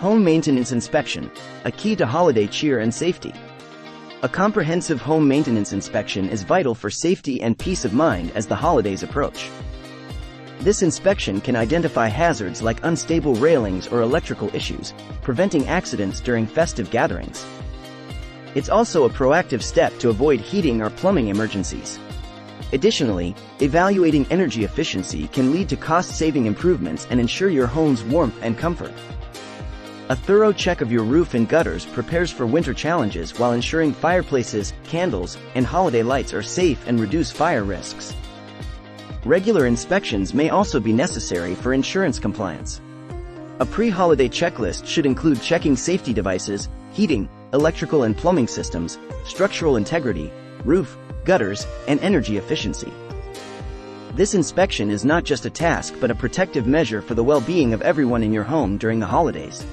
Home maintenance inspection, a key to holiday cheer and safety. A comprehensive home maintenance inspection is vital for safety and peace of mind as the holidays approach. This inspection can identify hazards like unstable railings or electrical issues, preventing accidents during festive gatherings. It's also a proactive step to avoid heating or plumbing emergencies. Additionally, evaluating energy efficiency can lead to cost-saving improvements and ensure your home's warmth and comfort. A thorough check of your roof and gutters prepares for winter challenges while ensuring fireplaces, candles, and holiday lights are safe and reduce fire risks. Regular inspections may also be necessary for insurance compliance. A pre-holiday checklist should include checking safety devices, heating, electrical and plumbing systems, structural integrity, roof, gutters, and energy efficiency. This inspection is not just a task but a protective measure for the well-being of everyone in your home during the holidays.